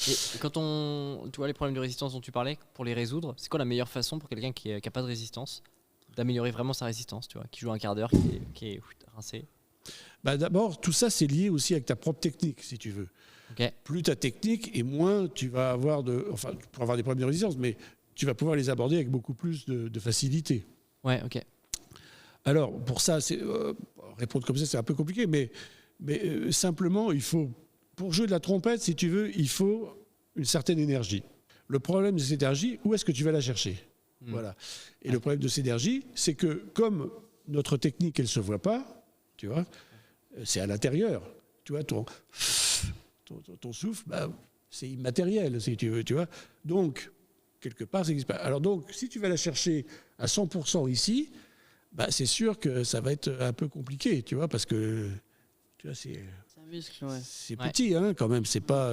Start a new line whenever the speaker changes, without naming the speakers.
Et quand tu vois les problèmes de résistance dont tu parlais, pour les résoudre, c'est quoi la meilleure façon pour quelqu'un qui n'a pas de résistance d'améliorer vraiment sa résistance, tu vois, qui joue un quart d'heure, qui est rincé?
Bah, d'abord, tout ça, c'est lié aussi avec ta propre technique, si tu veux.
Ok.
Plus ta technique, et moins tu vas avoir enfin, tu pourras avoir des problèmes de résistance, mais tu vas pouvoir les aborder avec beaucoup plus de facilité.
Ouais, ok.
Alors, pour ça, répondre comme ça, c'est un peu compliqué, mais simplement, pour jouer de la trompette, si tu veux, il faut une certaine énergie. Le problème de cette énergie, où est-ce que tu vas la chercher? Voilà. Et le problème de cette énergie, c'est que comme notre technique, elle ne se voit pas, tu vois, c'est à l'intérieur. Tu vois, ton souffle, bah, c'est immatériel, si tu veux, tu vois. Donc, quelque part, ça n'existe pas. Alors donc, si tu vas la chercher à 100% ici, bah, c'est sûr que ça va être un peu compliqué, tu vois, parce que tu vois, c'est
un muscle, ouais.
petit, hein, quand même. C'est pas